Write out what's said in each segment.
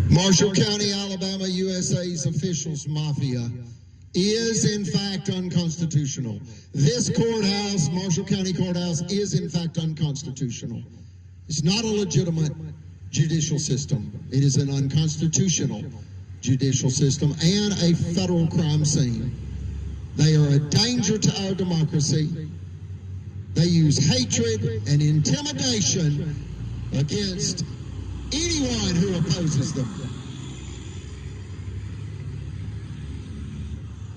Marshall County, Alabama, USA's officials mafia is in fact unconstitutional. This courthouse, Marshall County Courthouse, is in fact unconstitutional. It's not a legitimate judicial system. It is an unconstitutional judicial system and a federal crime scene. They are a danger to our democracy. They use hatred and intimidation against anyone who opposes them.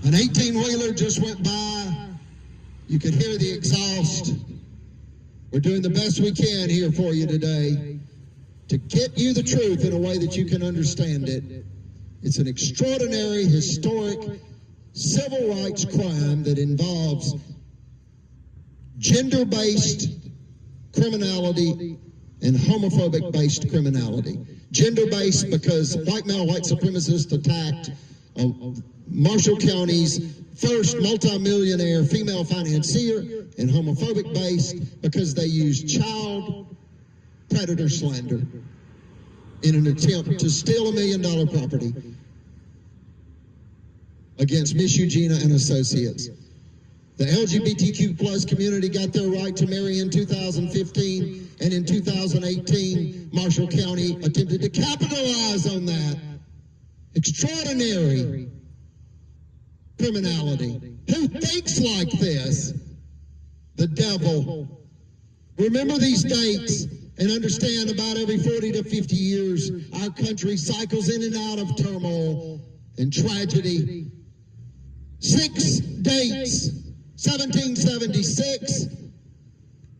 An 18-wheeler just went by. You could hear the exhaust. We're doing the best we can here for you today to get you the truth in a way that you can understand it. It's an extraordinary, historic, civil rights crime that involves gender-based criminality and homophobic-based criminality. Gender-based because white male, white supremacists attacked Marshall County's first multimillionaire female financier, and homophobic-based because they used child predator slander in an attempt to steal $1 million property against Miss Eugenia and associates. The LGBTQ plus community got their right to marry in 2015, and in 2018, Marshall County attempted to capitalize on that. Extraordinary criminality. Who thinks like this? The devil. Remember these dates and understand about every 40 to 50 years, our country cycles in and out of turmoil and tragedy. 6 dates: 1776,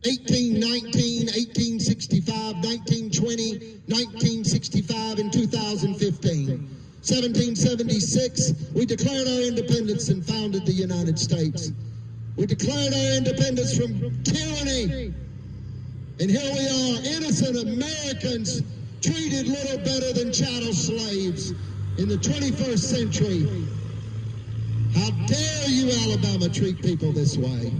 1819, 1865, 1920, 1965, and 2015. 1776, we declared our independence and founded the United States. We declared our independence from tyranny. And here we are, innocent Americans, treated little better than chattel slaves in the 21st century. How dare you, Alabama, treat people this way?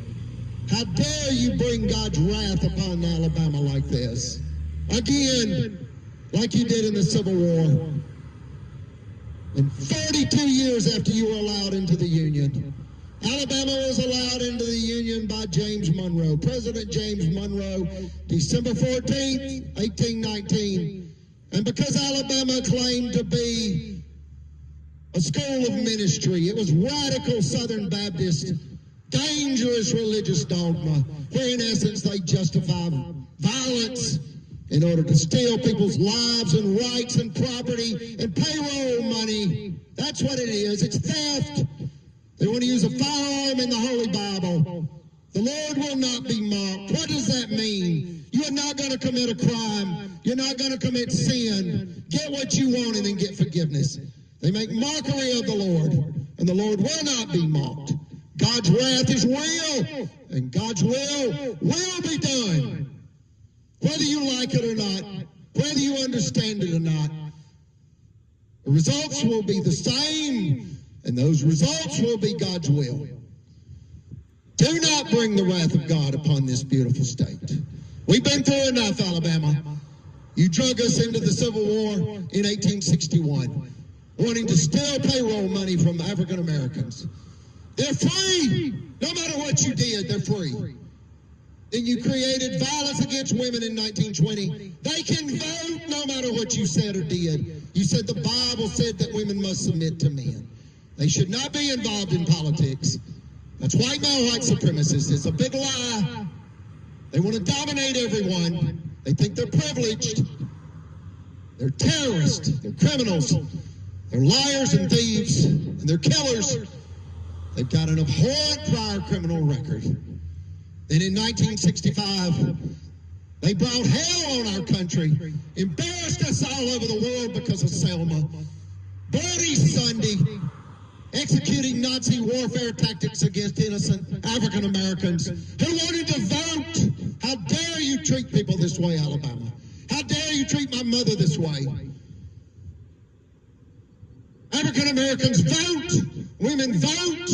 How dare you bring God's wrath upon Alabama like this? Again, like you did in the Civil War. And 42 years after you were allowed into the Union, Alabama was allowed into the Union by James Monroe, President James Monroe, December 14th, 1819. And because Alabama claimed to be a school of ministry, it was radical Southern Baptist, dangerous religious dogma, where in essence they justify violence in order to steal people's lives and rights and property and payroll money. That's what it is. It's theft. They want to use a firearm in the Holy Bible. The Lord will not be mocked. What does that mean? You are not going to commit a crime. You're not going to commit sin. Get what you want and then get forgiveness. They make mockery of the Lord, and the Lord will not be mocked. God's wrath is real, and God's will be done. Whether you like it or not, whether you understand it or not, the results will be the same, and those results will be God's will. Do not bring the wrath of God upon this beautiful state. We've been through enough, Alabama. You drug us into the Civil War in 1861, wanting to steal payroll money from African Americans. They're free. No matter what you did, they're free. Then you created violence against women in 1920. They can vote no matter what you said or did. You said the Bible said that women must submit to men. They should not be involved in politics. That's white male white supremacists. It's a big lie. They want to dominate everyone. They think they're privileged. They're terrorists. They're criminals. They're liars and thieves. And they're killers. They've got an abhorrent prior criminal record. Then in 1965, they brought hell on our country, embarrassed us all over the world because of Selma. Bloody Sunday, executing Nazi warfare tactics against innocent African Americans who wanted to vote. How dare you treat people this way, Alabama? How dare you treat my mother this way? African Americans vote. Women vote.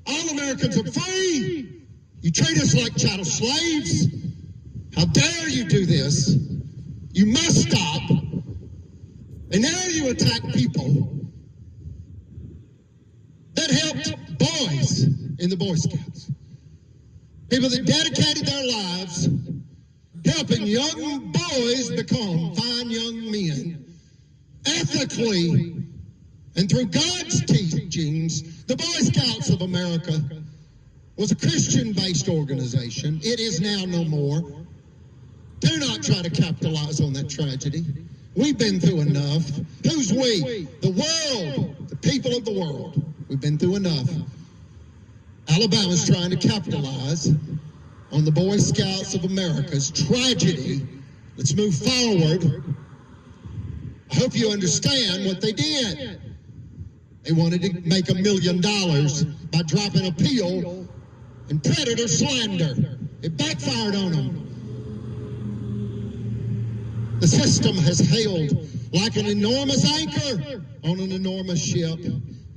All Americans are free. You treat us like chattel slaves. How dare you do this? You must stop. And And now you attack people that helped boys in the Boy Scouts. People that dedicated their lives helping young boys become fine young men, ethically, and through God's teachings. The Boy Scouts of America was a Christian-based organization. It is now no more. Do not try to capitalize on that tragedy. We've been through enough. Who's we? The world, the people of the world. We've been through enough. Alabama's trying to capitalize on the Boy Scouts of America's tragedy. Let's move forward. I hope you understand what they did. They wanted to make $1 million by dropping a pill and predator slander. It backfired on them. The system has held like an enormous anchor on an enormous ship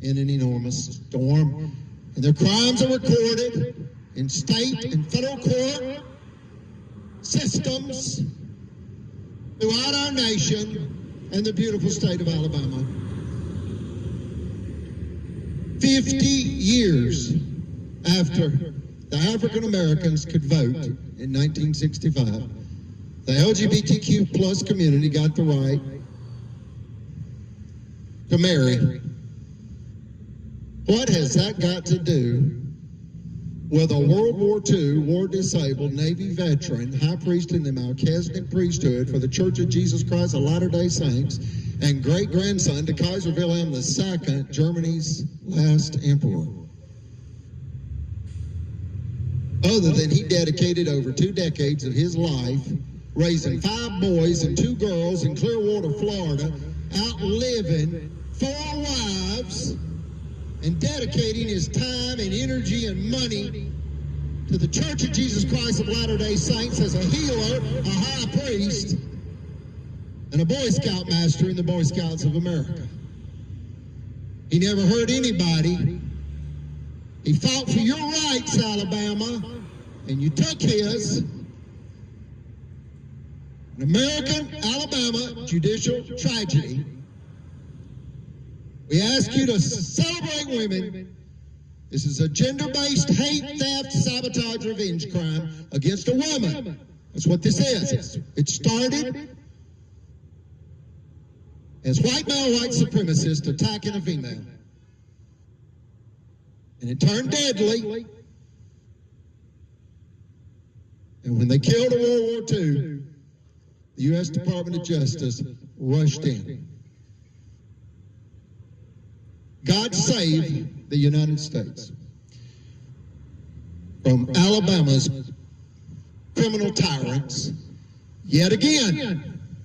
in an enormous storm. And their crimes are recorded in state and federal court systems throughout our nation and the beautiful state of Alabama. 50 years after the African Americans could vote in 1965, the LGBTQ plus community got the right to marry. What has that got to do with a World War II, war-disabled Navy veteran, high priest in the Melchizedek priesthood for the Church of Jesus Christ of Latter-day Saints, and great-grandson to Kaiser Wilhelm II, Germany's last emperor? Other than he dedicated over 2 decades of his life raising 5 boys and 2 girls in Clearwater, Florida, outliving 4 wives, and dedicating his time and energy and money to the Church of Jesus Christ of Latter-day Saints as a healer, a high priest, and a Boy Scout master in the Boy Scouts of America. He never hurt anybody. He fought for your rights, Alabama, and you took his. An American Alabama judicial tragedy. We ask you to celebrate women. This is a gender-based hate, theft, sabotage, revenge crime against a woman. That's what this is. It started as white male white supremacists attacking a female. And it turned deadly. And when they killed in World War II, the U.S. Department of Justice rushed in. God save the United States from Alabama's criminal tyrants yet again.